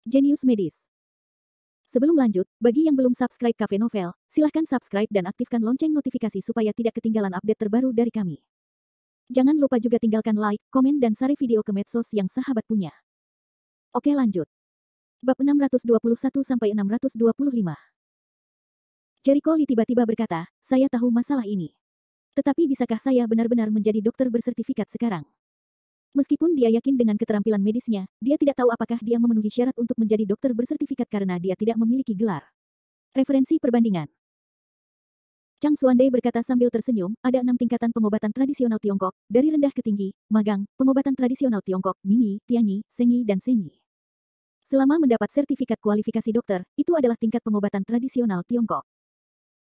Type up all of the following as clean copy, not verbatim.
Jenius Medis. Sebelum lanjut, bagi yang belum subscribe Cafe Novel, silahkan subscribe dan aktifkan lonceng notifikasi supaya tidak ketinggalan update terbaru dari kami. Jangan lupa juga tinggalkan like, komen dan share video ke medsos yang sahabat punya. Oke lanjut. Bab 621-625. Jericho Lee tiba-tiba berkata, saya tahu masalah ini. Tetapi bisakah saya benar-benar menjadi dokter bersertifikat sekarang? Meskipun dia yakin dengan keterampilan medisnya, dia tidak tahu apakah dia memenuhi syarat untuk menjadi dokter bersertifikat karena dia tidak memiliki gelar. Referensi perbandingan. Chang Xuande berkata sambil tersenyum, ada 6 tingkatan pengobatan tradisional Tiongkok, dari rendah ke tinggi, magang, pengobatan tradisional Tiongkok, Minyi, Tianyi, Sengyi dan Sengyi. Selama mendapat sertifikat kualifikasi dokter, itu adalah tingkat pengobatan tradisional Tiongkok.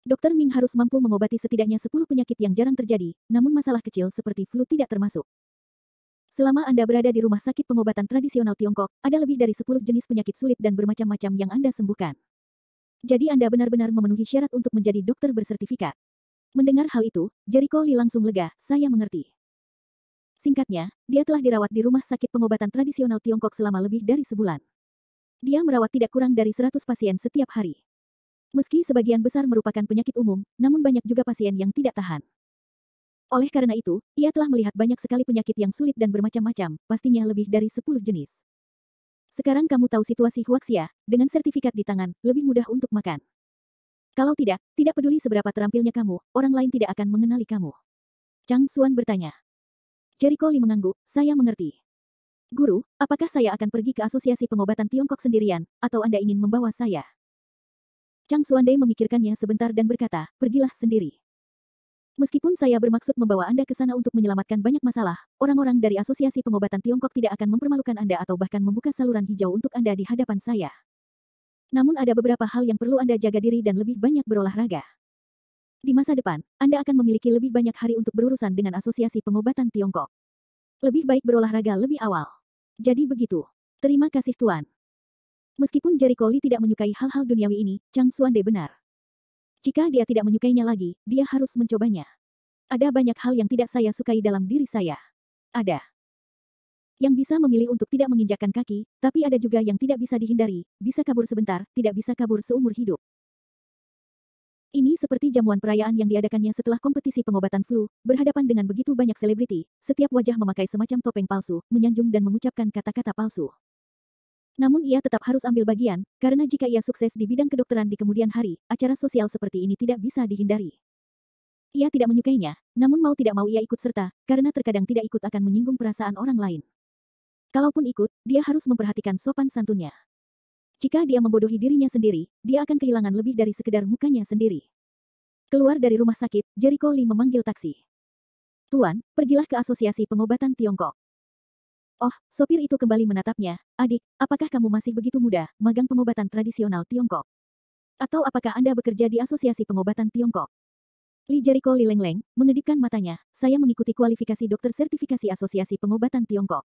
Dokter Ming harus mampu mengobati setidaknya 10 penyakit yang jarang terjadi, namun masalah kecil seperti flu tidak termasuk. Selama Anda berada di rumah sakit pengobatan tradisional Tiongkok, ada lebih dari 10 jenis penyakit sulit dan bermacam-macam yang Anda sembuhkan. Jadi Anda benar-benar memenuhi syarat untuk menjadi dokter bersertifikat. Mendengar hal itu, Jericho Lee langsung lega, saya mengerti. Singkatnya, dia telah dirawat di rumah sakit pengobatan tradisional Tiongkok selama lebih dari sebulan. Dia merawat tidak kurang dari 100 pasien setiap hari. Meski sebagian besar merupakan penyakit umum, namun banyak juga pasien yang tidak tahan. Oleh karena itu, ia telah melihat banyak sekali penyakit yang sulit dan bermacam-macam, pastinya lebih dari 10 jenis. Sekarang kamu tahu situasi Huaxia, dengan sertifikat di tangan, lebih mudah untuk makan. Kalau tidak peduli seberapa terampilnya kamu, orang lain tidak akan mengenali kamu. Chang Xuan bertanya. Jericho Lee mengangguk, saya mengerti. Guru, apakah saya akan pergi ke Asosiasi Pengobatan Tiongkok sendirian, atau Anda ingin membawa saya? Chang Xuande memikirkannya sebentar dan berkata, pergilah sendiri. Meskipun saya bermaksud membawa Anda ke sana untuk menyelamatkan banyak masalah, orang-orang dari Asosiasi Pengobatan Tiongkok tidak akan mempermalukan Anda atau bahkan membuka saluran hijau untuk Anda di hadapan saya. Namun ada beberapa hal yang perlu Anda jaga diri dan lebih banyak berolahraga. Di masa depan, Anda akan memiliki lebih banyak hari untuk berurusan dengan Asosiasi Pengobatan Tiongkok. Lebih baik berolahraga lebih awal. Jadi begitu. Terima kasih Tuan. Meskipun Jericho Lee tidak menyukai hal-hal duniawi ini, Chang Xuande benar. Jika dia tidak menyukainya lagi, dia harus mencobanya. Ada banyak hal yang tidak saya sukai dalam diri saya. Ada yang bisa memilih untuk tidak menginjakkan kaki, tapi ada juga yang tidak bisa dihindari, bisa kabur sebentar, tidak bisa kabur seumur hidup. Ini seperti jamuan perayaan yang diadakannya setelah kompetisi pengobatan flu, berhadapan dengan begitu banyak selebriti, setiap wajah memakai semacam topeng palsu, menyanjung dan mengucapkan kata-kata palsu. Namun ia tetap harus ambil bagian, karena jika ia sukses di bidang kedokteran di kemudian hari, acara sosial seperti ini tidak bisa dihindari. Ia tidak menyukainya, namun mau tidak mau ia ikut serta, karena terkadang tidak ikut akan menyinggung perasaan orang lain. Kalaupun ikut, dia harus memperhatikan sopan santunnya. Jika dia membodohi dirinya sendiri, dia akan kehilangan lebih dari sekedar mukanya sendiri. Keluar dari rumah sakit, Jericho Lee memanggil taksi. Tuan, pergilah ke Asosiasi Pengobatan Tiongkok. Oh, sopir itu kembali menatapnya. Adik, apakah kamu masih begitu muda, magang pengobatan tradisional Tiongkok? Atau apakah Anda bekerja di Asosiasi Pengobatan Tiongkok? Li Jericho Li Lengleng, mengedipkan matanya, saya mengikuti kualifikasi dokter sertifikasi Asosiasi Pengobatan Tiongkok.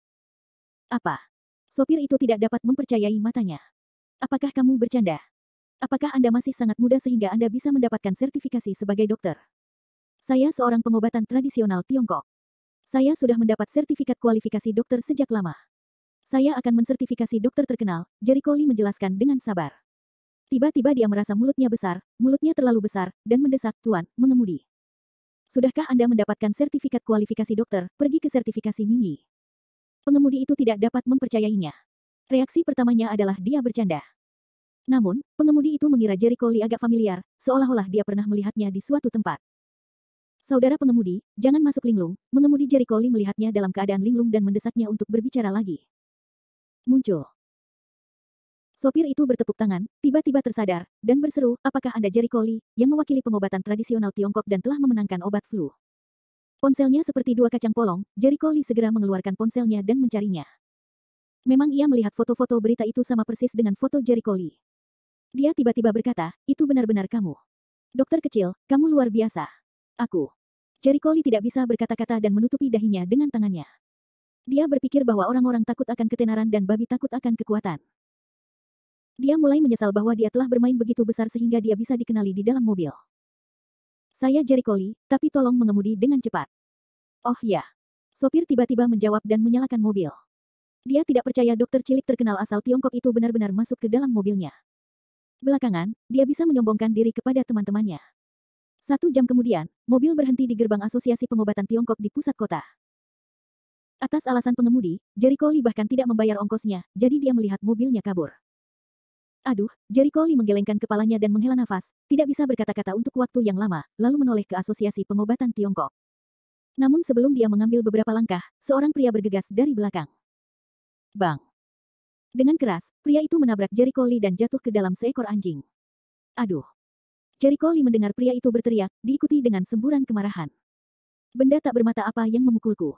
Apa? Sopir itu tidak dapat mempercayai matanya. Apakah kamu bercanda? Apakah Anda masih sangat muda sehingga Anda bisa mendapatkan sertifikasi sebagai dokter? Saya seorang pengobatan tradisional Tiongkok. Saya sudah mendapat sertifikat kualifikasi dokter sejak lama. Saya akan mensertifikasi dokter terkenal, Jericho Lee menjelaskan dengan sabar. Tiba-tiba dia merasa mulutnya besar, mulutnya terlalu besar, dan mendesak, Tuan, mengemudi. Sudahkah Anda mendapatkan sertifikat kualifikasi dokter, pergi ke sertifikasi Minyi? Pengemudi itu tidak dapat mempercayainya. Reaksi pertamanya adalah dia bercanda. Namun, pengemudi itu mengira Jericho Lee agak familiar, seolah-olah dia pernah melihatnya di suatu tempat. Saudara pengemudi, jangan masuk linglung, mengemudi Jericho Lee melihatnya dalam keadaan linglung dan mendesaknya untuk berbicara lagi. Muncul. Sopir itu bertepuk tangan, tiba-tiba tersadar, dan berseru, apakah Anda Jericho Lee, yang mewakili pengobatan tradisional Tiongkok dan telah memenangkan obat flu? Ponselnya seperti dua kacang polong, Jericho Lee segera mengeluarkan ponselnya dan mencarinya. Memang ia melihat foto-foto berita itu sama persis dengan foto Jericho Lee. Dia tiba-tiba berkata, itu benar-benar kamu. Dokter kecil, kamu luar biasa. Aku. Jericho Lee tidak bisa berkata-kata dan menutupi dahinya dengan tangannya. Dia berpikir bahwa orang-orang takut akan ketenaran dan babi takut akan kekuatan. Dia mulai menyesal bahwa dia telah bermain begitu besar sehingga dia bisa dikenali di dalam mobil. Saya Jericho Lee, tapi tolong mengemudi dengan cepat. Oh ya. Sopir tiba-tiba menjawab dan menyalakan mobil. Dia tidak percaya dokter cilik terkenal asal Tiongkok itu benar-benar masuk ke dalam mobilnya. Belakangan, dia bisa menyombongkan diri kepada teman-temannya. 1 jam kemudian, mobil berhenti di gerbang Asosiasi Pengobatan Tiongkok di pusat kota. Atas alasan pengemudi, Jericho Lee bahkan tidak membayar ongkosnya, jadi dia melihat mobilnya kabur. Aduh, Jericho Lee menggelengkan kepalanya dan menghela nafas, tidak bisa berkata-kata untuk waktu yang lama, lalu menoleh ke Asosiasi Pengobatan Tiongkok. Namun sebelum dia mengambil beberapa langkah, seorang pria bergegas dari belakang. Bang! Dengan keras, pria itu menabrak Jericho Lee dan jatuh ke dalam seekor anjing. Aduh! Jericho Lee mendengar pria itu berteriak, diikuti dengan semburan kemarahan. Benda tak bermata apa yang memukulku.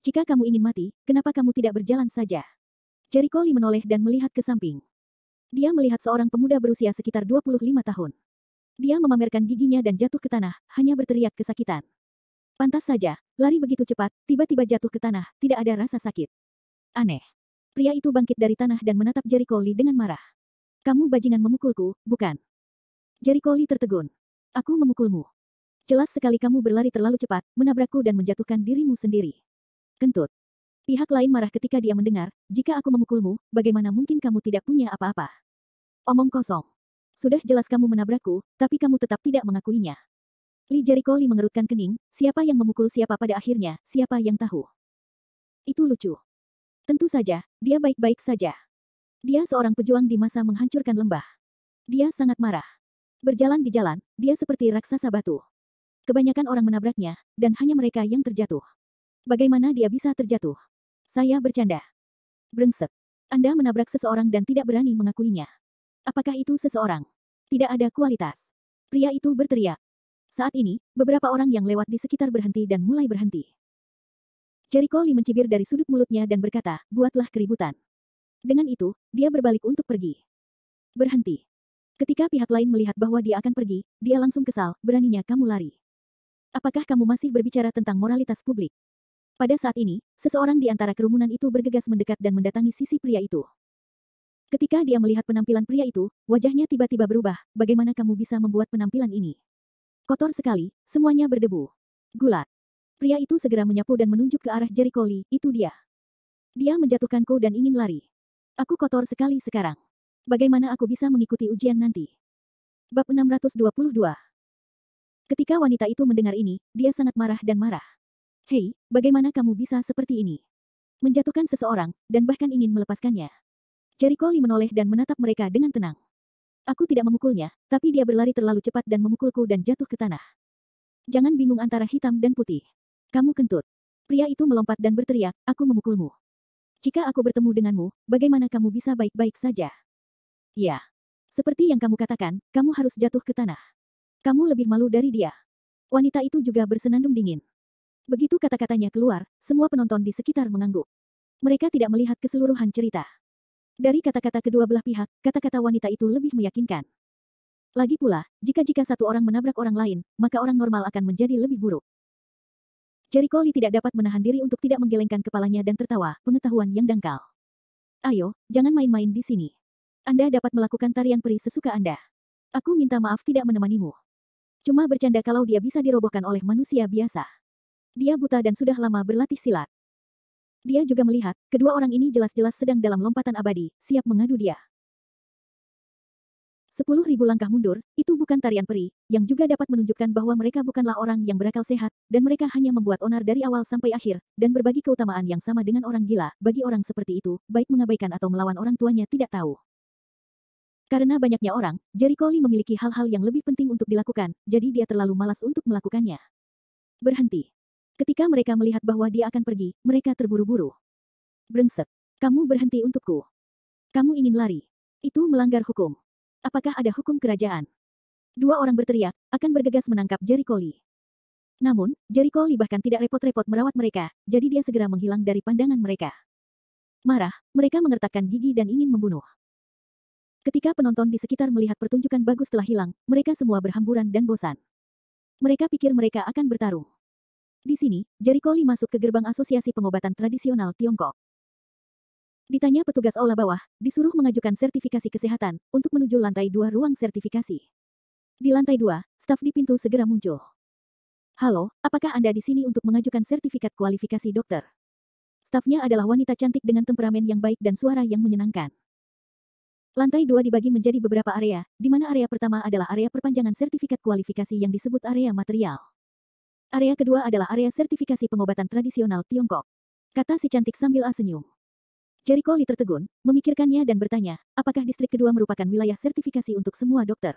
Jika kamu ingin mati, kenapa kamu tidak berjalan saja? Jericho Lee menoleh dan melihat ke samping. Dia melihat seorang pemuda berusia sekitar 25 tahun. Dia memamerkan giginya dan jatuh ke tanah, hanya berteriak kesakitan. Pantas saja, lari begitu cepat, tiba-tiba jatuh ke tanah, tidak ada rasa sakit. Aneh. Pria itu bangkit dari tanah dan menatap Jericho Lee dengan marah. Kamu bajingan memukulku, bukan? Jericho Lee tertegun. Aku memukulmu. Jelas sekali kamu berlari terlalu cepat, menabrakku dan menjatuhkan dirimu sendiri. Kentut. Pihak lain marah ketika dia mendengar, jika aku memukulmu, bagaimana mungkin kamu tidak punya apa-apa? Omong kosong. Sudah jelas kamu menabrakku, tapi kamu tetap tidak mengakuinya. Jericho Lee mengerutkan kening, siapa yang memukul siapa pada akhirnya, siapa yang tahu. Itu lucu. Tentu saja, dia baik-baik saja. Dia seorang pejuang di masa menghancurkan lembah. Dia sangat marah. Berjalan di jalan, dia seperti raksasa batu. Kebanyakan orang menabraknya, dan hanya mereka yang terjatuh. Bagaimana dia bisa terjatuh? Saya bercanda. Brengsek. Anda menabrak seseorang dan tidak berani mengakuinya. Apakah itu seseorang? Tidak ada kualitas. Pria itu berteriak. Saat ini, beberapa orang yang lewat di sekitar berhenti dan mulai berhenti. Jericho Lee mencibir dari sudut mulutnya dan berkata, buatlah keributan. Dengan itu, dia berbalik untuk pergi. Berhenti. Ketika pihak lain melihat bahwa dia akan pergi, dia langsung kesal, beraninya kamu lari. Apakah kamu masih berbicara tentang moralitas publik? Pada saat ini, seseorang di antara kerumunan itu bergegas mendekat dan mendatangi sisi pria itu. Ketika dia melihat penampilan pria itu, wajahnya tiba-tiba berubah, bagaimana kamu bisa membuat penampilan ini? Kotor sekali, semuanya berdebu. Gulat. Pria itu segera menyapu dan menunjuk ke arah Jericho Lee, itu dia. Dia menjatuhkanku dan ingin lari. Aku kotor sekali sekarang. Bagaimana aku bisa mengikuti ujian nanti? Bab 622. Ketika wanita itu mendengar ini, dia sangat marah dan marah. Hei, bagaimana kamu bisa seperti ini? Menjatuhkan seseorang, dan bahkan ingin melepaskannya. Jericho Lee menoleh dan menatap mereka dengan tenang. Aku tidak memukulnya, tapi dia berlari terlalu cepat dan memukulku dan jatuh ke tanah. Jangan bingung antara hitam dan putih. Kamu kentut. Pria itu melompat dan berteriak, aku memukulmu. Jika aku bertemu denganmu, bagaimana kamu bisa baik-baik saja? Ya. Seperti yang kamu katakan, kamu harus jatuh ke tanah. Kamu lebih malu dari dia. Wanita itu juga bersenandung dingin. Begitu kata-katanya keluar, semua penonton di sekitar mengangguk. Mereka tidak melihat keseluruhan cerita. Dari kata-kata kedua belah pihak, kata-kata wanita itu lebih meyakinkan. Lagi pula, jika satu orang menabrak orang lain, maka orang normal akan menjadi lebih buruk. Jericho Lee tidak dapat menahan diri untuk tidak menggelengkan kepalanya dan tertawa, pengetahuan yang dangkal. Ayo, jangan main-main di sini. Anda dapat melakukan tarian peri sesuka Anda. Aku minta maaf tidak menemanimu. Cuma bercanda kalau dia bisa dirobohkan oleh manusia biasa. Dia buta dan sudah lama berlatih silat. Dia juga melihat, kedua orang ini jelas-jelas sedang dalam lompatan abadi, siap mengadu dia. 10.000 langkah mundur, itu bukan tarian peri, yang juga dapat menunjukkan bahwa mereka bukanlah orang yang berakal sehat, dan mereka hanya membuat onar dari awal sampai akhir, dan berbagi keutamaan yang sama dengan orang gila. Bagi orang seperti itu, baik mengabaikan atau melawan orang tuanya tidak tahu. Karena banyaknya orang, Jericho Lee memiliki hal-hal yang lebih penting untuk dilakukan, jadi dia terlalu malas untuk melakukannya. Berhenti. Ketika mereka melihat bahwa dia akan pergi, mereka terburu-buru. Brengsek. Kamu berhenti untukku. Kamu ingin lari. Itu melanggar hukum. Apakah ada hukum kerajaan? Dua orang berteriak, akan bergegas menangkap Jericho Lee. Namun, Jericho Lee bahkan tidak repot-repot merawat mereka, jadi dia segera menghilang dari pandangan mereka. Marah, mereka mengertakkan gigi dan ingin membunuh. Ketika penonton di sekitar melihat pertunjukan bagus telah hilang, mereka semua berhamburan dan bosan. Mereka pikir mereka akan bertarung. Di sini, Jericho Lee masuk ke gerbang Asosiasi Pengobatan Tradisional Tiongkok. Ditanya petugas aula bawah, disuruh mengajukan sertifikasi kesehatan, untuk menuju lantai 2 ruang sertifikasi. Di lantai 2, staf di pintu segera muncul. Halo, apakah Anda di sini untuk mengajukan sertifikat kualifikasi dokter? Stafnya adalah wanita cantik dengan temperamen yang baik dan suara yang menyenangkan. Lantai 2 dibagi menjadi beberapa area, di mana area pertama adalah area perpanjangan sertifikat kualifikasi yang disebut area material. Area kedua adalah area sertifikasi pengobatan tradisional Tiongkok. Kata si cantik sambil senyum. Jericho Lee tertegun, memikirkannya dan bertanya, apakah distrik kedua merupakan wilayah sertifikasi untuk semua dokter?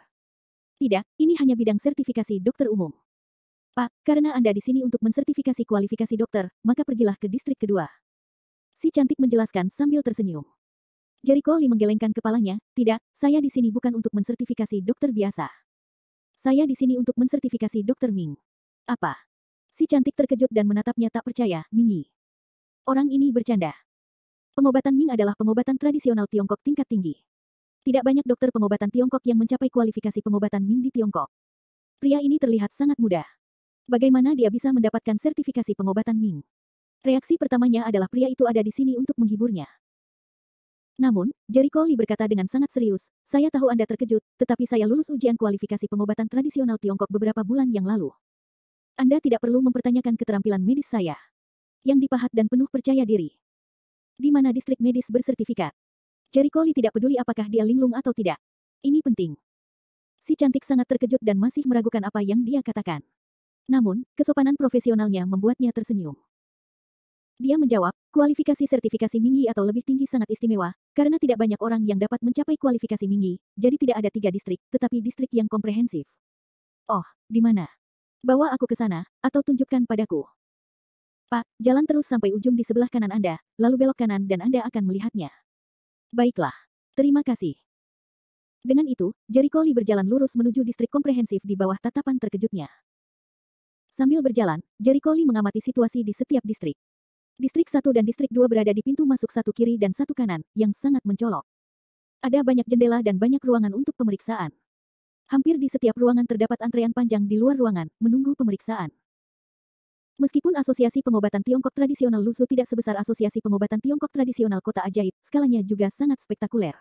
Tidak, ini hanya bidang sertifikasi dokter umum. Pak, karena Anda di sini untuk mensertifikasi kualifikasi dokter, maka pergilah ke distrik kedua. Si cantik menjelaskan sambil tersenyum. Jericho Lee menggelengkan kepalanya, tidak, saya di sini bukan untuk mensertifikasi dokter biasa. Saya di sini untuk mensertifikasi dokter Ming. Apa? Si cantik terkejut dan menatapnya tak percaya, Mingyi. Orang ini bercanda. Pengobatan Ming adalah pengobatan tradisional Tiongkok tingkat tinggi. Tidak banyak dokter pengobatan Tiongkok yang mencapai kualifikasi pengobatan Ming di Tiongkok. Pria ini terlihat sangat mudah. Bagaimana dia bisa mendapatkan sertifikasi pengobatan Ming? Reaksi pertamanya adalah pria itu ada di sini untuk menghiburnya. Namun, Jericho Lee berkata dengan sangat serius, saya tahu Anda terkejut, tetapi saya lulus ujian kualifikasi pengobatan tradisional Tiongkok beberapa bulan yang lalu. Anda tidak perlu mempertanyakan keterampilan medis saya. Yang dipahat dan penuh percaya diri. Di mana distrik medis bersertifikat? Jericho Lee tidak peduli apakah dia linglung atau tidak. Ini penting. Si cantik sangat terkejut dan masih meragukan apa yang dia katakan. Namun, kesopanan profesionalnya membuatnya tersenyum. Dia menjawab, kualifikasi sertifikasi Mingyi atau lebih tinggi sangat istimewa, karena tidak banyak orang yang dapat mencapai kualifikasi Mingyi, jadi tidak ada 3 distrik, tetapi distrik yang komprehensif. Oh, di mana? Bawa aku ke sana, atau tunjukkan padaku. Pak, jalan terus sampai ujung di sebelah kanan Anda, lalu belok kanan dan Anda akan melihatnya. Baiklah. Terima kasih. Dengan itu, Jericho Lee berjalan lurus menuju distrik komprehensif di bawah tatapan terkejutnya. Sambil berjalan, Jericho Lee mengamati situasi di setiap distrik. Distrik 1 dan Distrik 2 berada di pintu masuk satu kiri dan satu kanan, yang sangat mencolok. Ada banyak jendela dan banyak ruangan untuk pemeriksaan. Hampir di setiap ruangan terdapat antrean panjang di luar ruangan, menunggu pemeriksaan. Meskipun Asosiasi Pengobatan Tiongkok Tradisional Lusu tidak sebesar Asosiasi Pengobatan Tiongkok Tradisional Kota Ajaib, skalanya juga sangat spektakuler.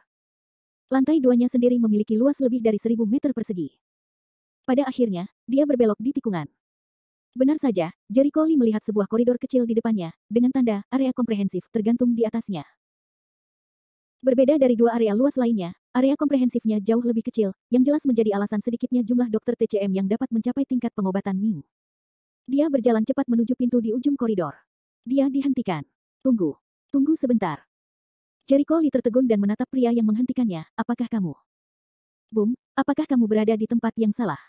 Lantai 2-nya sendiri memiliki luas lebih dari 1000 meter persegi. Pada akhirnya, dia berbelok di tikungan. Benar saja, Jericho Lee melihat sebuah koridor kecil di depannya, dengan tanda area komprehensif tergantung di atasnya. Berbeda dari 2 area luas lainnya, area komprehensifnya jauh lebih kecil, yang jelas menjadi alasan sedikitnya jumlah dokter TCM yang dapat mencapai tingkat pengobatan Ming. Dia berjalan cepat menuju pintu di ujung koridor. Dia dihentikan. Tunggu. Tunggu sebentar. Jericho Lee tertegun dan menatap pria yang menghentikannya, apakah kamu? Bung, apakah kamu berada di tempat yang salah?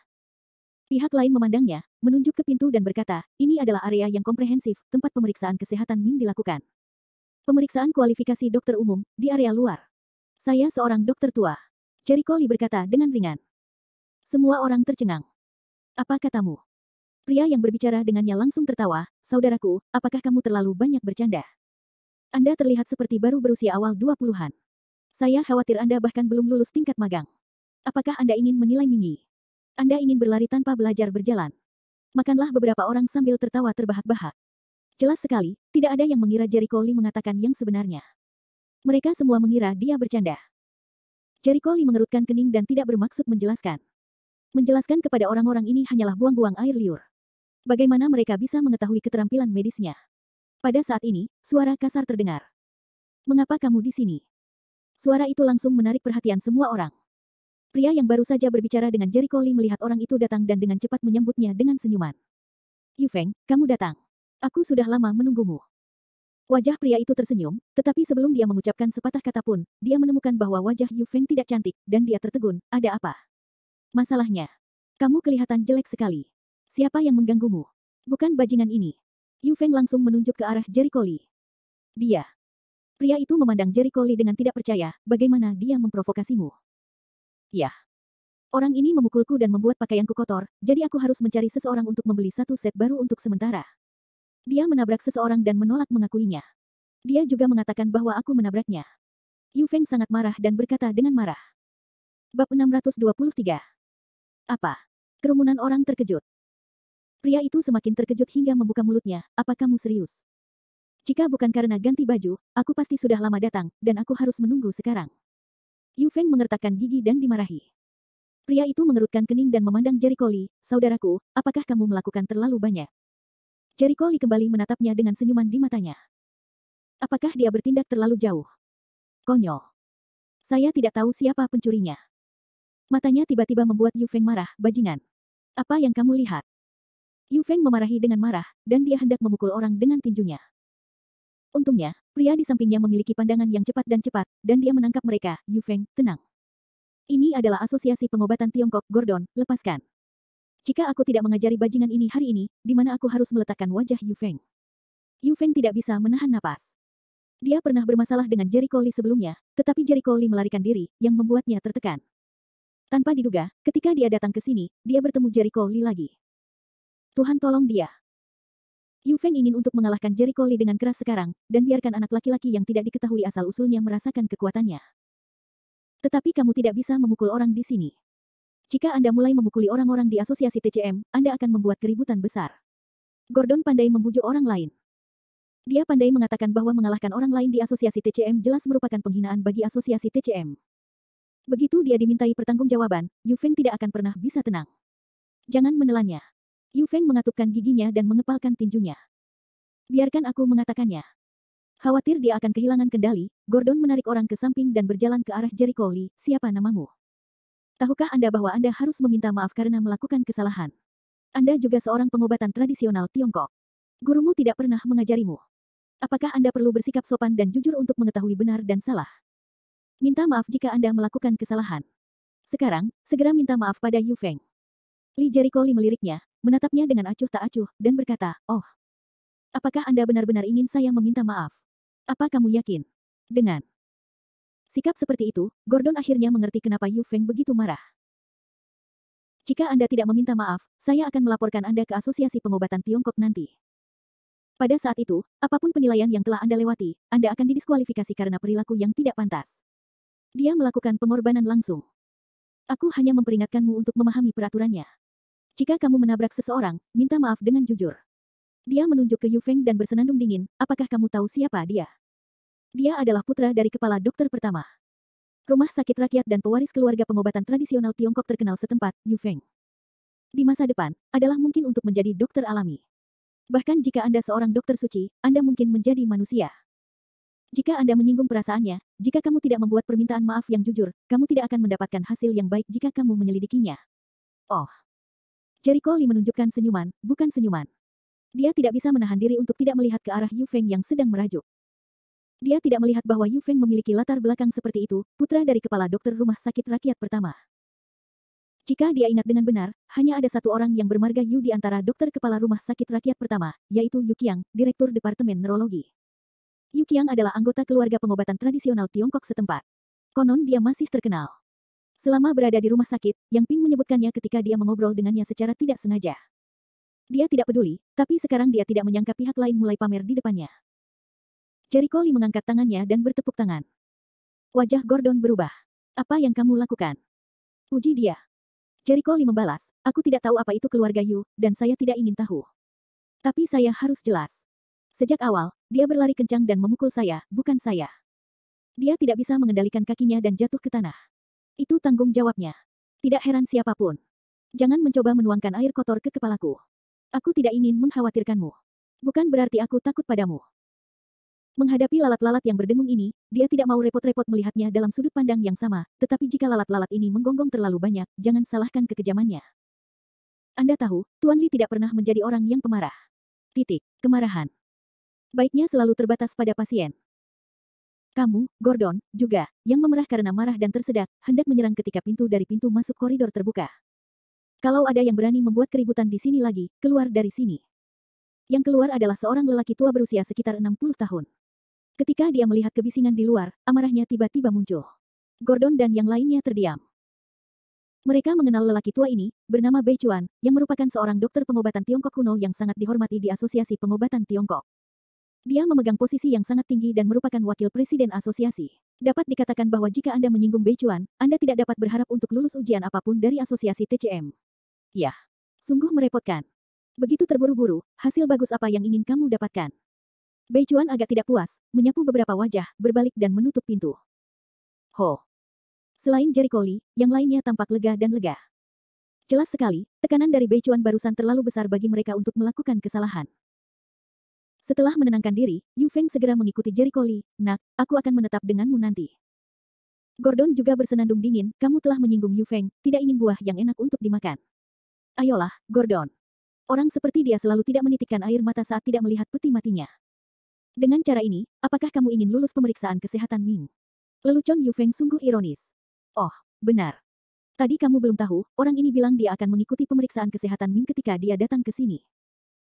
Pihak lain memandangnya, menunjuk ke pintu dan berkata, ini adalah area yang komprehensif, tempat pemeriksaan kesehatan Ming dilakukan. Pemeriksaan kualifikasi dokter umum, di area luar. Saya seorang dokter tua. Jericho Lee berkata dengan ringan. Semua orang tercengang. Apa katamu? Pria yang berbicara dengannya langsung tertawa, saudaraku, apakah kamu terlalu banyak bercanda? Anda terlihat seperti baru berusia awal 20-an. Saya khawatir Anda bahkan belum lulus tingkat magang. Apakah Anda ingin menilai Mingyi? Anda ingin berlari tanpa belajar berjalan. Makanlah beberapa orang sambil tertawa terbahak-bahak. Jelas sekali, tidak ada yang mengira Jericho Lee mengatakan yang sebenarnya. Mereka semua mengira dia bercanda. Jericho Lee mengerutkan kening dan tidak bermaksud menjelaskan. Menjelaskan kepada orang-orang ini hanyalah buang-buang air liur. Bagaimana mereka bisa mengetahui keterampilan medisnya? Pada saat ini, suara kasar terdengar. Mengapa kamu di sini? Suara itu langsung menarik perhatian semua orang. Pria yang baru saja berbicara dengan Jericho Lee melihat orang itu datang dan dengan cepat menyambutnya dengan senyuman. Yu Feng, kamu datang. Aku sudah lama menunggumu. Wajah pria itu tersenyum, tetapi sebelum dia mengucapkan sepatah kata pun, dia menemukan bahwa wajah Yu Feng tidak cantik, dan dia tertegun, ada apa? Masalahnya. Kamu kelihatan jelek sekali. Siapa yang mengganggumu? Bukan bajingan ini. Yu Feng langsung menunjuk ke arah Jericho Lee. Dia. Pria itu memandang Jericho Lee dengan tidak percaya, bagaimana dia memprovokasimu. Ya. Orang ini memukulku dan membuat pakaianku kotor, jadi aku harus mencari seseorang untuk membeli satu set baru untuk sementara. Dia menabrak seseorang dan menolak mengakuinya. Dia juga mengatakan bahwa aku menabraknya. Yu Feng sangat marah dan berkata dengan marah. Bab 623. Apa? Kerumunan orang terkejut. Pria itu semakin terkejut hingga membuka mulutnya, apa kamu serius? Jika bukan karena ganti baju, aku pasti sudah lama datang, dan aku harus menunggu sekarang. Yu Feng mengertakkan gigi dan dimarahi. Pria itu mengerutkan kening dan memandang Jericho Lee, saudaraku, apakah kamu melakukan terlalu banyak? Jericho Lee kembali menatapnya dengan senyuman di matanya. Apakah dia bertindak terlalu jauh? Konyol. Saya tidak tahu siapa pencurinya. Matanya tiba-tiba membuat Yu Feng marah, bajingan. Apa yang kamu lihat? Yu Feng memarahi dengan marah, dan dia hendak memukul orang dengan tinjunya. Untungnya, pria di sampingnya memiliki pandangan yang cepat, dan dia menangkap mereka. Yu Feng, tenang. Ini adalah Asosiasi Pengobatan Tiongkok, Gordon, lepaskan. Jika aku tidak mengajari bajingan ini hari ini, di mana aku harus meletakkan wajah Yu Feng? Yu Feng tidak bisa menahan napas. Dia pernah bermasalah dengan Jericho Lee sebelumnya, tetapi Jericho Lee melarikan diri, yang membuatnya tertekan. Tanpa diduga, ketika dia datang ke sini, dia bertemu Jericho Lee lagi. Tuhan tolong dia. Yu Feng ingin untuk mengalahkan Jericho Lee dengan keras sekarang, dan biarkan anak laki-laki yang tidak diketahui asal-usulnya merasakan kekuatannya. Tetapi kamu tidak bisa memukul orang di sini. Jika Anda mulai memukuli orang-orang di asosiasi TCM, Anda akan membuat keributan besar. Gordon pandai membujuk orang lain. Dia pandai mengatakan bahwa mengalahkan orang lain di asosiasi TCM jelas merupakan penghinaan bagi asosiasi TCM. Begitu dia dimintai pertanggungjawaban, Yu Feng tidak akan pernah bisa tenang. Jangan menelannya. Yu Feng mengatupkan giginya dan mengepalkan tinjunya. Biarkan aku mengatakannya. Khawatir dia akan kehilangan kendali, Gordon menarik orang ke samping dan berjalan ke arah Jericho Lee. Siapa namamu? Tahukah Anda bahwa Anda harus meminta maaf karena melakukan kesalahan? Anda juga seorang pengobatan tradisional Tiongkok. Gurumu tidak pernah mengajarimu. Apakah Anda perlu bersikap sopan dan jujur untuk mengetahui benar dan salah? Minta maaf jika Anda melakukan kesalahan. Sekarang, segera minta maaf pada Yu Feng. Li Jericho Lee meliriknya, menatapnya dengan acuh tak acuh, dan berkata, "Oh, apakah Anda benar-benar ingin saya meminta maaf? Apa kamu yakin?" Dengan sikap seperti itu, Gordon akhirnya mengerti kenapa Yu Feng begitu marah. Jika Anda tidak meminta maaf, saya akan melaporkan Anda ke Asosiasi Pengobatan Tiongkok nanti. Pada saat itu, apapun penilaian yang telah Anda lewati, Anda akan didiskualifikasi karena perilaku yang tidak pantas. Dia melakukan pengorbanan langsung. Aku hanya memperingatkanmu untuk memahami peraturannya. Jika kamu menabrak seseorang, minta maaf dengan jujur. Dia menunjuk ke Yu Feng dan bersenandung dingin, apakah kamu tahu siapa dia? Dia adalah putra dari kepala dokter pertama. Rumah sakit rakyat dan pewaris keluarga pengobatan tradisional Tiongkok terkenal setempat, Yu Feng. Di masa depan, adalah mungkin untuk menjadi dokter alami. Bahkan jika Anda seorang dokter suci, Anda mungkin menjadi manusia. Jika Anda menyinggung perasaannya, jika kamu tidak membuat permintaan maaf yang jujur, kamu tidak akan mendapatkan hasil yang baik jika kamu menyelidikinya. Oh. Jericho Lee menunjukkan senyuman, bukan senyuman. Dia tidak bisa menahan diri untuk tidak melihat ke arah Yu Feng yang sedang merajuk. Dia tidak melihat bahwa Yu Feng memiliki latar belakang seperti itu, putra dari kepala dokter rumah sakit rakyat pertama. Jika dia ingat dengan benar, hanya ada satu orang yang bermarga Yu di antara dokter kepala rumah sakit rakyat pertama, yaitu Yu Qiang, Direktur Departemen Neurologi. Yu Qiang adalah anggota keluarga pengobatan tradisional Tiongkok setempat. Konon dia masih terkenal. Selama berada di rumah sakit, Yang Ping menyebutkannya ketika dia mengobrol dengannya secara tidak sengaja. Dia tidak peduli, tapi sekarang dia tidak menyangka pihak lain mulai pamer di depannya. Jericho Lee mengangkat tangannya dan bertepuk tangan. Wajah Gordon berubah. Apa yang kamu lakukan? Puji dia. Jericho Lee membalas, aku tidak tahu apa itu keluarga Yu, dan saya tidak ingin tahu. Tapi saya harus jelas. Sejak awal, dia berlari kencang dan memukul saya, bukan saya. Dia tidak bisa mengendalikan kakinya dan jatuh ke tanah. Itu tanggung jawabnya. Tidak heran siapapun. Jangan mencoba menuangkan air kotor ke kepalaku. Aku tidak ingin mengkhawatirkanmu. Bukan berarti aku takut padamu. Menghadapi lalat-lalat yang berdengung ini, dia tidak mau repot-repot melihatnya dalam sudut pandang yang sama, tetapi jika lalat-lalat ini menggonggong terlalu banyak, jangan salahkan kekejamannya. Anda tahu, Tuan Li tidak pernah menjadi orang yang pemarah. Kemarahan. Baiknya selalu terbatas pada pasien. Kamu, Gordon, juga, yang memerah karena marah dan tersedak, hendak menyerang ketika pintu dari pintu masuk koridor terbuka. Kalau ada yang berani membuat keributan di sini lagi, keluar dari sini. Yang keluar adalah seorang lelaki tua berusia sekitar 60 tahun. Ketika dia melihat kebisingan di luar, amarahnya tiba-tiba muncul. Gordon dan yang lainnya terdiam. Mereka mengenal lelaki tua ini, bernama Bei Chuan, yang merupakan seorang dokter pengobatan Tiongkok kuno yang sangat dihormati di Asosiasi Pengobatan Tiongkok. Dia memegang posisi yang sangat tinggi dan merupakan wakil presiden asosiasi. Dapat dikatakan bahwa jika Anda menyinggung Bei Chuan, Anda tidak dapat berharap untuk lulus ujian apapun dari asosiasi TCM. Yah, sungguh merepotkan. Begitu terburu-buru, hasil bagus apa yang ingin kamu dapatkan? Bei Chuan agak tidak puas, menyapu beberapa wajah, berbalik dan menutup pintu. Ho. Selain Jericho Lee, yang lainnya tampak lega dan lega. Jelas sekali, tekanan dari Bei Chuan barusan terlalu besar bagi mereka untuk melakukan kesalahan. Setelah menenangkan diri, Yu Feng segera mengikuti Jericho Lee. Nak, aku akan menetap denganmu nanti. Gordon juga bersenandung dingin, kamu telah menyinggung Yu Feng, tidak ingin buah yang enak untuk dimakan. Ayolah, Gordon. Orang seperti dia selalu tidak menitikkan air mata saat tidak melihat peti matinya. Dengan cara ini, apakah kamu ingin lulus pemeriksaan kesehatan Ming? Lelucon Yu Feng sungguh ironis. Oh, benar. Tadi kamu belum tahu, orang ini bilang dia akan mengikuti pemeriksaan kesehatan Ming ketika dia datang ke sini.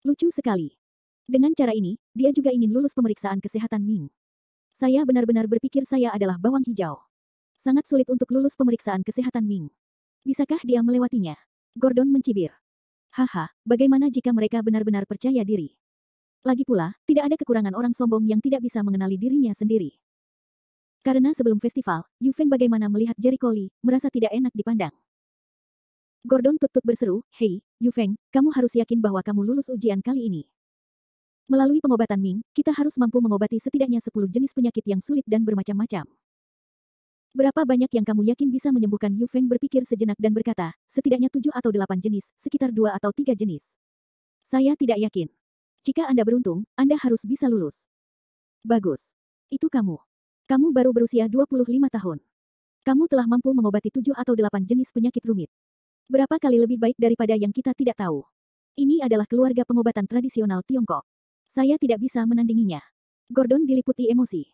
Lucu sekali. Dengan cara ini, dia juga ingin lulus pemeriksaan kesehatan Ming. Saya benar-benar berpikir saya adalah bawang hijau. Sangat sulit untuk lulus pemeriksaan kesehatan Ming. Bisakah dia melewatinya? Gordon mencibir. Haha, bagaimana jika mereka benar-benar percaya diri? Lagi pula, tidak ada kekurangan orang sombong yang tidak bisa mengenali dirinya sendiri. Karena sebelum festival, Yu Feng bagaimana melihat Jericho Lee, merasa tidak enak dipandang. Gordon tutut berseru, "Hei, Yu Feng, kamu harus yakin bahwa kamu lulus ujian kali ini. Melalui pengobatan Ming, kita harus mampu mengobati setidaknya 10 jenis penyakit yang sulit dan bermacam-macam." Berapa banyak yang kamu yakin bisa menyembuhkan? Yu Feng berpikir sejenak dan berkata, setidaknya 7 atau 8 jenis, sekitar 2 atau 3 jenis. Saya tidak yakin. Jika Anda beruntung, Anda harus bisa lulus. Bagus. Itu kamu. Kamu baru berusia 25 tahun. Kamu telah mampu mengobati 7 atau 8 jenis penyakit rumit. Berapa kali lebih baik daripada yang kita tidak tahu. Ini adalah keluarga pengobatan tradisional Tiongkok. Saya tidak bisa menandinginya. Gordon diliputi emosi.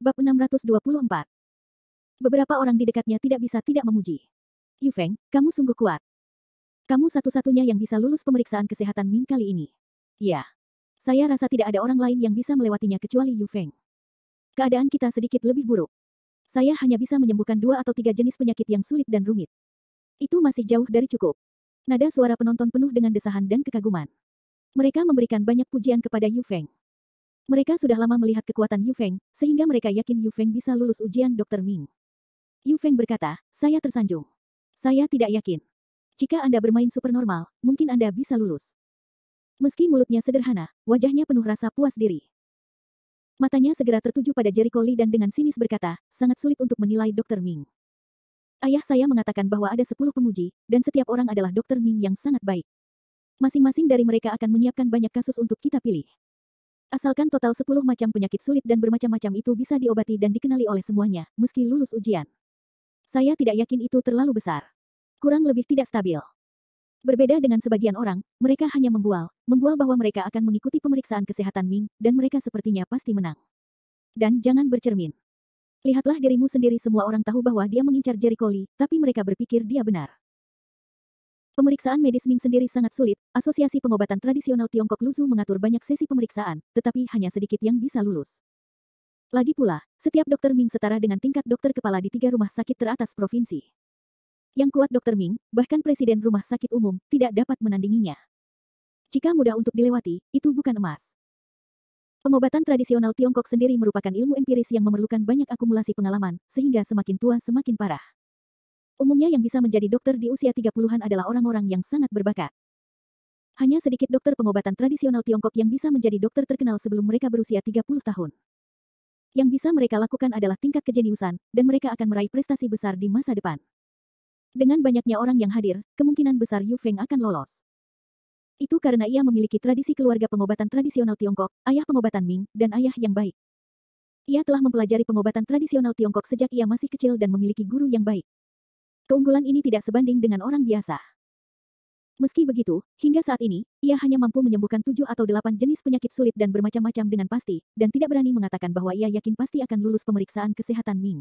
Bab 624. Beberapa orang di dekatnya tidak bisa tidak memuji. Yu Feng, kamu sungguh kuat. Kamu satu-satunya yang bisa lulus pemeriksaan kesehatan Ming kali ini. Ya. Saya rasa tidak ada orang lain yang bisa melewatinya kecuali Yu Feng. Keadaan kita sedikit lebih buruk. Saya hanya bisa menyembuhkan 2 atau 3 jenis penyakit yang sulit dan rumit. Itu masih jauh dari cukup. Nada suara penonton penuh dengan desahan dan kekaguman. Mereka memberikan banyak pujian kepada Yu Feng. Mereka sudah lama melihat kekuatan Yu Feng, sehingga mereka yakin Yu Feng bisa lulus ujian Dr. Ming. Yu Feng berkata, saya tersanjung. Saya tidak yakin. Jika Anda bermain supernormal, mungkin Anda bisa lulus. Meski mulutnya sederhana, wajahnya penuh rasa puas diri. Matanya segera tertuju pada Jericho Lee dan dengan sinis berkata, sangat sulit untuk menilai Dr. Ming. Ayah saya mengatakan bahwa ada 10 penguji, dan setiap orang adalah Dr. Ming yang sangat baik. Masing-masing dari mereka akan menyiapkan banyak kasus untuk kita pilih. Asalkan total 10 macam penyakit sulit dan bermacam-macam itu bisa diobati dan dikenali oleh semuanya, meski lulus ujian. Saya tidak yakin itu terlalu besar. Kurang lebih tidak stabil. Berbeda dengan sebagian orang, mereka hanya membual bahwa mereka akan mengikuti pemeriksaan kesehatan Ming, dan mereka sepertinya pasti menang. Dan jangan bercermin. Lihatlah dirimu sendiri, semua orang tahu bahwa dia mengincar Jericho Lee, tapi mereka berpikir dia benar. Pemeriksaan medis Ming sendiri sangat sulit, Asosiasi Pengobatan Tradisional Tiongkok Luzu mengatur banyak sesi pemeriksaan, tetapi hanya sedikit yang bisa lulus. Lagi pula, setiap dokter Ming setara dengan tingkat dokter kepala di 3 rumah sakit teratas provinsi. Yang kuat Dr. Ming, bahkan presiden rumah sakit umum, tidak dapat menandinginya. Jika mudah untuk dilewati, itu bukan emas. Pengobatan tradisional Tiongkok sendiri merupakan ilmu empiris yang memerlukan banyak akumulasi pengalaman, sehingga semakin tua semakin parah. Umumnya yang bisa menjadi dokter di usia 30-an adalah orang-orang yang sangat berbakat. Hanya sedikit dokter pengobatan tradisional Tiongkok yang bisa menjadi dokter terkenal sebelum mereka berusia 30 tahun. Yang bisa mereka lakukan adalah tingkat kejeniusan, dan mereka akan meraih prestasi besar di masa depan. Dengan banyaknya orang yang hadir, kemungkinan besar Yu Feng akan lolos. Itu karena ia memiliki tradisi keluarga pengobatan tradisional Tiongkok, ayah pengobatan Ming, dan ayah yang baik. Ia telah mempelajari pengobatan tradisional Tiongkok sejak ia masih kecil dan memiliki guru yang baik. Keunggulan ini tidak sebanding dengan orang biasa. Meski begitu, hingga saat ini, ia hanya mampu menyembuhkan 7 atau 8 jenis penyakit sulit dan bermacam-macam dengan pasti, dan tidak berani mengatakan bahwa ia yakin pasti akan lulus pemeriksaan kesehatan Ming.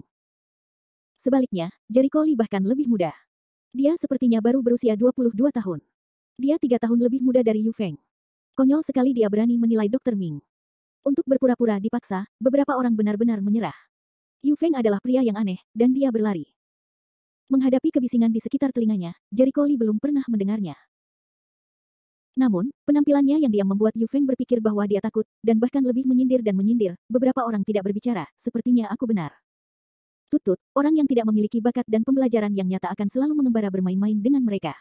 Sebaliknya, Jericho Lee bahkan lebih muda. Dia sepertinya baru berusia 22 tahun. Dia 3 tahun lebih muda dari Yu Feng. Konyol sekali dia berani menilai Dr. Ming. Untuk berpura-pura dipaksa, beberapa orang benar-benar menyerah. Yu Feng adalah pria yang aneh, dan dia berlari. Menghadapi kebisingan di sekitar telinganya, Jericho Lee belum pernah mendengarnya. Namun, penampilannya yang diam membuat Yu Feng berpikir bahwa dia takut, dan bahkan lebih menyindir dan menyindir. Beberapa orang tidak berbicara, sepertinya aku benar. Tutut, orang yang tidak memiliki bakat dan pembelajaran yang nyata akan selalu mengembara bermain-main dengan mereka.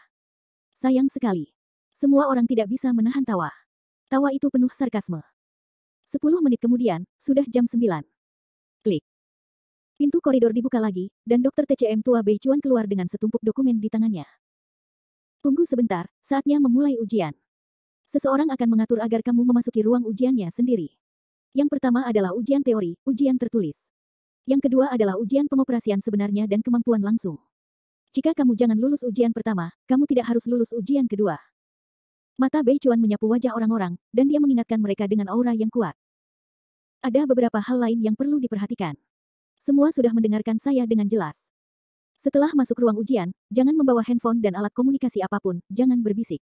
Sayang sekali. Semua orang tidak bisa menahan tawa. Tawa itu penuh sarkasme. 10 menit kemudian, sudah jam 9. Klik. Pintu koridor dibuka lagi, dan Dr. TCM tua Bei Chuan keluar dengan setumpuk dokumen di tangannya. Tunggu sebentar, saatnya memulai ujian. Seseorang akan mengatur agar kamu memasuki ruang ujiannya sendiri. Yang pertama adalah ujian teori, ujian tertulis. Yang kedua adalah ujian pengoperasian sebenarnya dan kemampuan langsung. Jika kamu jangan lulus ujian pertama, kamu tidak harus lulus ujian kedua. Mata Bei Chuan menyapu wajah orang-orang, dan dia mengingatkan mereka dengan aura yang kuat. Ada beberapa hal lain yang perlu diperhatikan. Semua sudah mendengarkan saya dengan jelas. Setelah masuk ruang ujian, jangan membawa handphone dan alat komunikasi apapun, jangan berbisik.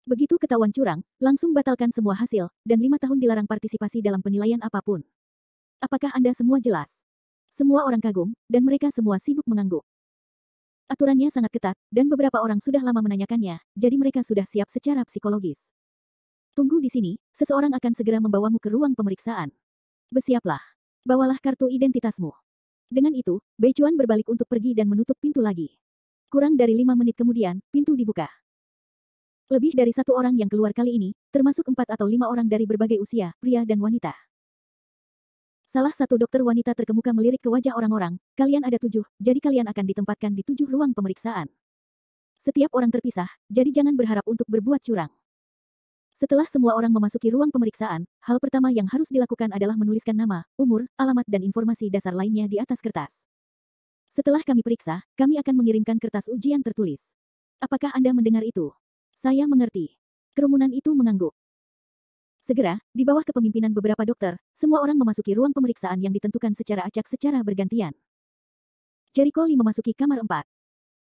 Begitu ketahuan curang, langsung batalkan semua hasil, dan 5 tahun dilarang partisipasi dalam penilaian apapun. Apakah Anda semua jelas? Semua orang kagum, dan mereka semua sibuk mengangguk. Aturannya sangat ketat, dan beberapa orang sudah lama menanyakannya, jadi mereka sudah siap secara psikologis. Tunggu di sini, seseorang akan segera membawamu ke ruang pemeriksaan. Bersiaplah. Bawalah kartu identitasmu. Dengan itu, Bei Chuan berbalik untuk pergi dan menutup pintu lagi. Kurang dari 5 menit kemudian, pintu dibuka. Lebih dari 1 orang yang keluar kali ini, termasuk 4 atau 5 orang dari berbagai usia, pria dan wanita. Salah satu dokter wanita terkemuka melirik ke wajah orang-orang, kalian ada 7, jadi kalian akan ditempatkan di 7 ruang pemeriksaan. Setiap orang terpisah, jadi jangan berharap untuk berbuat curang. Setelah semua orang memasuki ruang pemeriksaan, hal pertama yang harus dilakukan adalah menuliskan nama, umur, alamat dan informasi dasar lainnya di atas kertas. Setelah kami periksa, kami akan mengirimkan kertas ujian tertulis. Apakah Anda mendengar itu? Saya mengerti. Kerumunan itu mengangguk. Segera, di bawah kepemimpinan beberapa dokter, semua orang memasuki ruang pemeriksaan yang ditentukan secara acak secara bergantian. Jericho Lee memasuki kamar 4.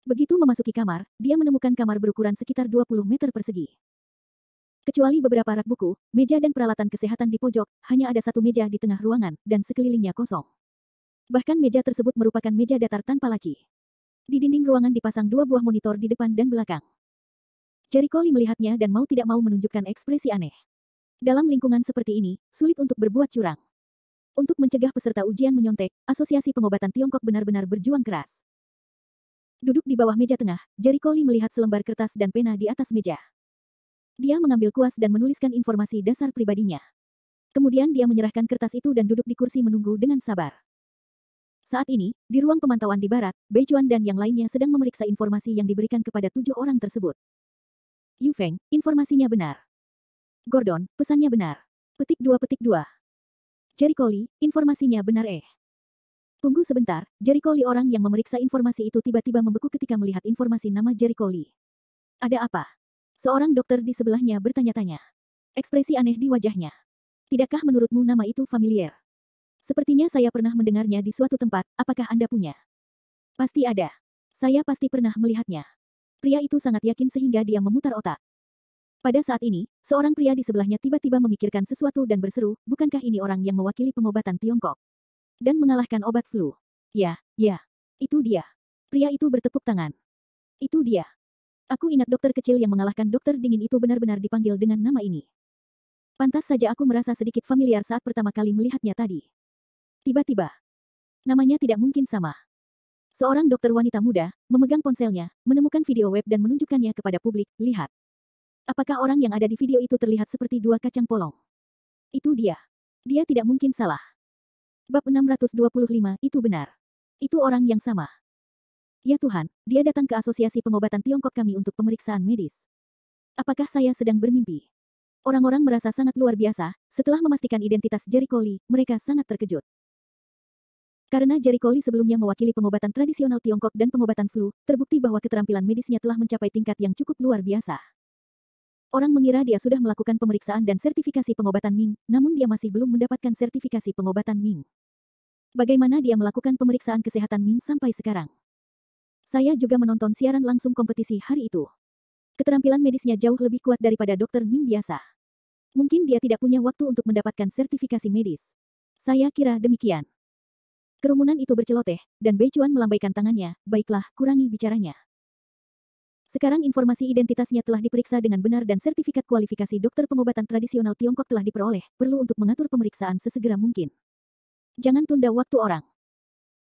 Begitu memasuki kamar, dia menemukan kamar berukuran sekitar 20 meter persegi. Kecuali beberapa rak buku, meja dan peralatan kesehatan di pojok, hanya ada 1 meja di tengah ruangan, dan sekelilingnya kosong. Bahkan meja tersebut merupakan meja datar tanpa laci. Di dinding ruangan dipasang 2 buah monitor di depan dan belakang. Jericho Lee melihatnya dan mau tidak mau menunjukkan ekspresi aneh. Dalam lingkungan seperti ini, sulit untuk berbuat curang. Untuk mencegah peserta ujian menyontek, Asosiasi Pengobatan Tiongkok benar-benar berjuang keras. Duduk di bawah meja tengah, Jericho Lee melihat selembar kertas dan pena di atas meja. Dia mengambil kuas dan menuliskan informasi dasar pribadinya. Kemudian dia menyerahkan kertas itu dan duduk di kursi menunggu dengan sabar. Saat ini, di ruang pemantauan di barat, Bei Chuan dan yang lainnya sedang memeriksa informasi yang diberikan kepada 7 orang tersebut. Yu Feng, informasinya benar. Gordon, pesannya benar. Petik 2. Jericho Lee, informasinya benar Tunggu sebentar, Jericho Lee orang yang memeriksa informasi itu tiba-tiba membeku ketika melihat informasi nama Jericho Lee. Ada apa? Seorang dokter di sebelahnya bertanya-tanya. Ekspresi aneh di wajahnya. Tidakkah menurutmu nama itu familiar? Sepertinya saya pernah mendengarnya di suatu tempat, apakah Anda punya? Pasti ada. Saya pasti pernah melihatnya. Pria itu sangat yakin sehingga dia memutar otak. Pada saat ini, seorang pria di sebelahnya tiba-tiba memikirkan sesuatu dan berseru, bukankah ini orang yang mewakili pengobatan Tiongkok? Dan mengalahkan obat flu. Ya, itu dia. Pria itu bertepuk tangan. Itu dia. Aku ingat dokter kecil yang mengalahkan dokter dingin itu benar-benar dipanggil dengan nama ini. Pantas saja aku merasa sedikit familiar saat pertama kali melihatnya tadi. Tiba-tiba. Namanya tidak mungkin sama. Seorang dokter wanita muda, memegang ponselnya, menemukan video web dan menunjukkannya kepada publik, lihat. Apakah orang yang ada di video itu terlihat seperti 2 kacang polong? Itu dia. Dia tidak mungkin salah. Bab 625, itu benar. Itu orang yang sama. Ya Tuhan, dia datang ke Asosiasi Pengobatan Tiongkok kami untuk pemeriksaan medis. Apakah saya sedang bermimpi? Orang-orang merasa sangat luar biasa, setelah memastikan identitas Jericho Lee, mereka sangat terkejut. Karena Jericho Lee sebelumnya mewakili pengobatan tradisional Tiongkok dan pengobatan flu, terbukti bahwa keterampilan medisnya telah mencapai tingkat yang cukup luar biasa. Orang mengira dia sudah melakukan pemeriksaan dan sertifikasi pengobatan Ming, namun dia masih belum mendapatkan sertifikasi pengobatan Ming. Bagaimana dia melakukan pemeriksaan kesehatan Ming sampai sekarang? Saya juga menonton siaran langsung kompetisi hari itu. Keterampilan medisnya jauh lebih kuat daripada dokter Ming biasa. Mungkin dia tidak punya waktu untuk mendapatkan sertifikasi medis. Saya kira demikian. Kerumunan itu berceloteh, dan Bei Chuan melambaikan tangannya, baiklah, kurangi bicaranya. Sekarang informasi identitasnya telah diperiksa dengan benar dan sertifikat kualifikasi dokter pengobatan tradisional Tiongkok telah diperoleh, perlu untuk mengatur pemeriksaan sesegera mungkin. Jangan tunda waktu orang.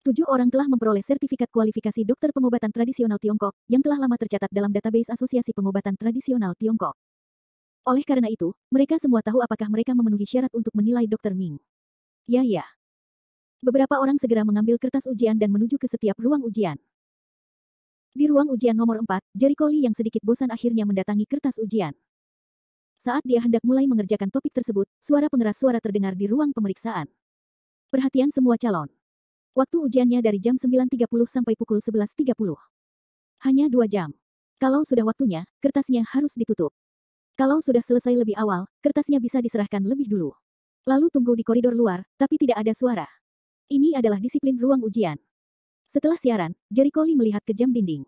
7 orang telah memperoleh sertifikat kualifikasi dokter pengobatan tradisional Tiongkok, yang telah lama tercatat dalam database Asosiasi Pengobatan Tradisional Tiongkok. Oleh karena itu, mereka semua tahu apakah mereka memenuhi syarat untuk menilai Dr. Ming. Ya. Beberapa orang segera mengambil kertas ujian dan menuju ke setiap ruang ujian. Di ruang ujian nomor 4, Jericho Lee yang sedikit bosan akhirnya mendatangi kertas ujian. Saat dia hendak mulai mengerjakan topik tersebut, suara pengeras suara terdengar di ruang pemeriksaan. Perhatian semua calon. Waktu ujiannya dari jam 9.30 sampai pukul 11.30. Hanya 2 jam. Kalau sudah waktunya, kertasnya harus ditutup. Kalau sudah selesai lebih awal, kertasnya bisa diserahkan lebih dulu. Lalu tunggu di koridor luar, tapi tidak ada suara. Ini adalah disiplin ruang ujian. Setelah siaran, Jericho Lee melihat ke jam dinding.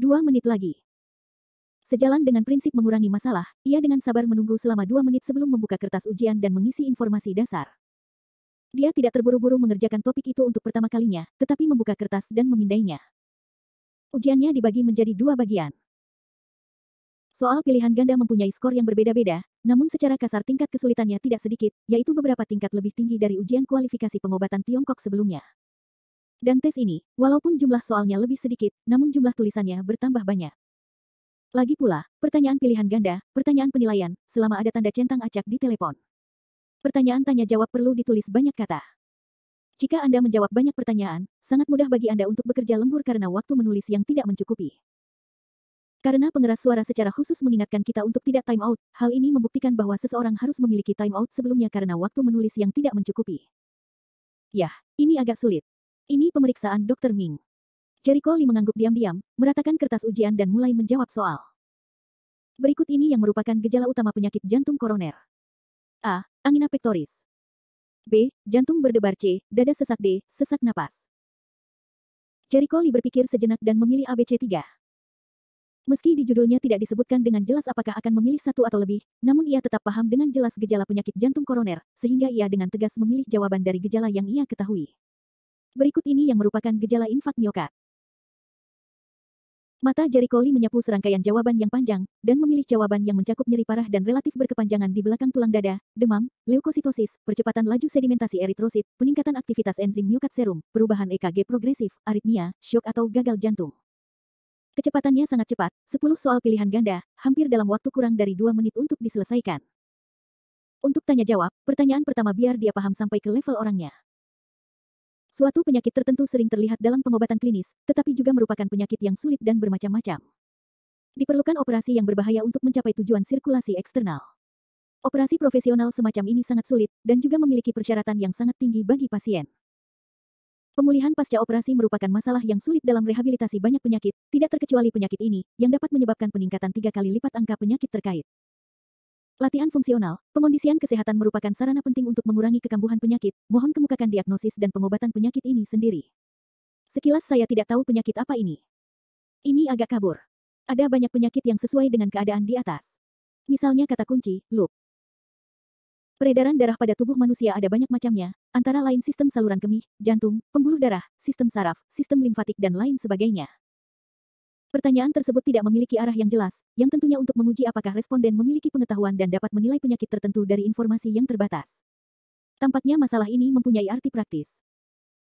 2 menit lagi. Sejalan dengan prinsip mengurangi masalah, ia dengan sabar menunggu selama 2 menit sebelum membuka kertas ujian dan mengisi informasi dasar. Dia tidak terburu-buru mengerjakan topik itu untuk pertama kalinya, tetapi membuka kertas dan memindainya. Ujiannya dibagi menjadi 2 bagian. Soal pilihan ganda mempunyai skor yang berbeda-beda, namun secara kasar tingkat kesulitannya tidak sedikit, yaitu beberapa tingkat lebih tinggi dari ujian kualifikasi pengobatan Tiongkok sebelumnya. Dan tes ini, walaupun jumlah soalnya lebih sedikit, namun jumlah tulisannya bertambah banyak. Lagi pula, pertanyaan pilihan ganda, pertanyaan penilaian, selama ada tanda centang acak di telepon. Pertanyaan tanya jawab perlu ditulis banyak kata. Jika Anda menjawab banyak pertanyaan, sangat mudah bagi Anda untuk bekerja lembur karena waktu menulis yang tidak mencukupi. Karena pengeras suara secara khusus mengingatkan kita untuk tidak time out, hal ini membuktikan bahwa seseorang harus memiliki time out sebelumnya karena waktu menulis yang tidak mencukupi. Yah, ini agak sulit. Ini pemeriksaan Dr. Ming. Jericho Lee mengangguk diam-diam, meratakan kertas ujian dan mulai menjawab soal. Berikut ini yang merupakan gejala utama penyakit jantung koroner. A. Angina pectoris. B. Jantung berdebar. C. Dada sesak. D. Sesak napas. Jericho Lee berpikir sejenak dan memilih ABC 3. Meski di judulnya tidak disebutkan dengan jelas apakah akan memilih satu atau lebih, namun ia tetap paham dengan jelas gejala penyakit jantung koroner, sehingga ia dengan tegas memilih jawaban dari gejala yang ia ketahui. Berikut ini yang merupakan gejala infak miokard. Mata Jericho Lee menyapu serangkaian jawaban yang panjang, dan memilih jawaban yang mencakup nyeri parah dan relatif berkepanjangan di belakang tulang dada, demam, leukositosis, percepatan laju sedimentasi eritrosit, peningkatan aktivitas enzim miokard serum, perubahan EKG progresif, aritmia, syok atau gagal jantung. Kecepatannya sangat cepat, 10 soal pilihan ganda, hampir dalam waktu kurang dari 2 menit untuk diselesaikan. Untuk tanya jawab, pertanyaan pertama biar dia paham sampai ke level orangnya. Suatu penyakit tertentu sering terlihat dalam pengobatan klinis, tetapi juga merupakan penyakit yang sulit dan bermacam-macam. Diperlukan operasi yang berbahaya untuk mencapai tujuan sirkulasi eksternal. Operasi profesional semacam ini sangat sulit, dan juga memiliki persyaratan yang sangat tinggi bagi pasien. Pemulihan pasca operasi merupakan masalah yang sulit dalam rehabilitasi banyak penyakit, tidak terkecuali penyakit ini, yang dapat menyebabkan peningkatan 3 kali lipat angka penyakit terkait. Latihan fungsional, pengondisian kesehatan merupakan sarana penting untuk mengurangi kekambuhan penyakit. Mohon kemukakan diagnosis dan pengobatan penyakit ini sendiri. Sekilas saya tidak tahu penyakit apa ini. Ini agak kabur. Ada banyak penyakit yang sesuai dengan keadaan di atas. Misalnya kata kunci, loop. Peredaran darah pada tubuh manusia ada banyak macamnya, antara lain sistem saluran kemih, jantung, pembuluh darah, sistem saraf, sistem limfatik dan lain sebagainya. Pertanyaan tersebut tidak memiliki arah yang jelas, yang tentunya untuk menguji apakah responden memiliki pengetahuan dan dapat menilai penyakit tertentu dari informasi yang terbatas. Tampaknya masalah ini mempunyai arti praktis.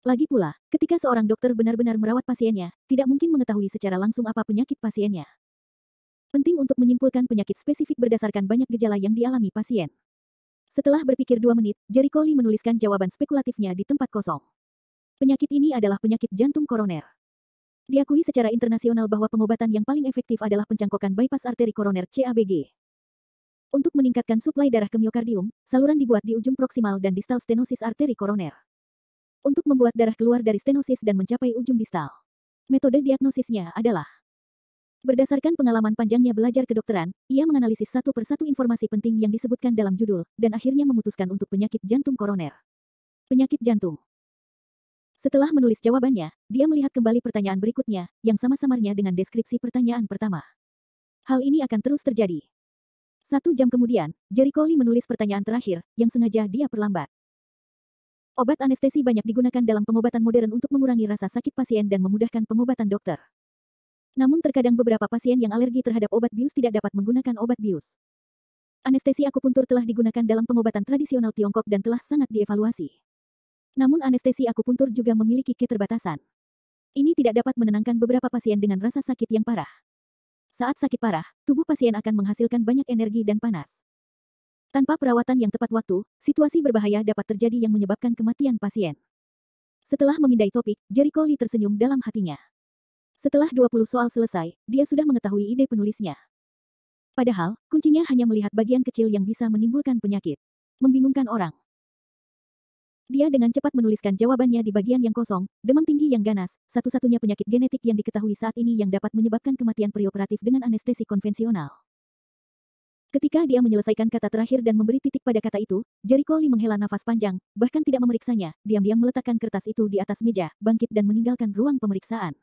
Lagi pula, ketika seorang dokter benar-benar merawat pasiennya, tidak mungkin mengetahui secara langsung apa penyakit pasiennya. Penting untuk menyimpulkan penyakit spesifik berdasarkan banyak gejala yang dialami pasien. Setelah berpikir 2 menit, Jericho Lee menuliskan jawaban spekulatifnya di tempat kosong. Penyakit ini adalah penyakit jantung koroner. Diakui secara internasional bahwa pengobatan yang paling efektif adalah pencangkokan bypass arteri koroner (CABG). Untuk meningkatkan suplai darah ke miokardium, saluran dibuat di ujung proksimal dan distal stenosis arteri koroner. Untuk membuat darah keluar dari stenosis dan mencapai ujung distal. Metode diagnosisnya adalah berdasarkan pengalaman panjangnya belajar kedokteran, ia menganalisis satu persatu informasi penting yang disebutkan dalam judul, dan akhirnya memutuskan untuk penyakit jantung koroner. Penyakit jantung. Setelah menulis jawabannya, dia melihat kembali pertanyaan berikutnya, yang sama samarnya dengan deskripsi pertanyaan pertama. Hal ini akan terus terjadi. 1 jam kemudian, Jericho Lee menulis pertanyaan terakhir, yang sengaja dia perlambat. Obat anestesi banyak digunakan dalam pengobatan modern untuk mengurangi rasa sakit pasien dan memudahkan pengobatan dokter. Namun terkadang beberapa pasien yang alergi terhadap obat bius tidak dapat menggunakan obat bius. Anestesi akupuntur telah digunakan dalam pengobatan tradisional Tiongkok dan telah sangat dievaluasi. Namun anestesi akupuntur juga memiliki keterbatasan. Ini tidak dapat menenangkan beberapa pasien dengan rasa sakit yang parah. Saat sakit parah, tubuh pasien akan menghasilkan banyak energi dan panas. Tanpa perawatan yang tepat waktu, situasi berbahaya dapat terjadi yang menyebabkan kematian pasien. Setelah memindai topik, Jericho Lee tersenyum dalam hatinya. Setelah 20 soal selesai, dia sudah mengetahui ide penulisnya. Padahal, kunci Kuncinya hanya melihat bagian kecil yang bisa menimbulkan penyakit. Membingungkan orang. Dia dengan cepat menuliskan jawabannya di bagian yang kosong, demam tinggi yang ganas, satu-satunya penyakit genetik yang diketahui saat ini yang dapat menyebabkan kematian preoperatif dengan anestesi konvensional. Ketika dia menyelesaikan kata terakhir dan memberi titik pada kata itu, Jericho Lee menghela nafas panjang, bahkan tidak memeriksanya, diam-diam meletakkan kertas itu di atas meja, bangkit dan meninggalkan ruang pemeriksaan.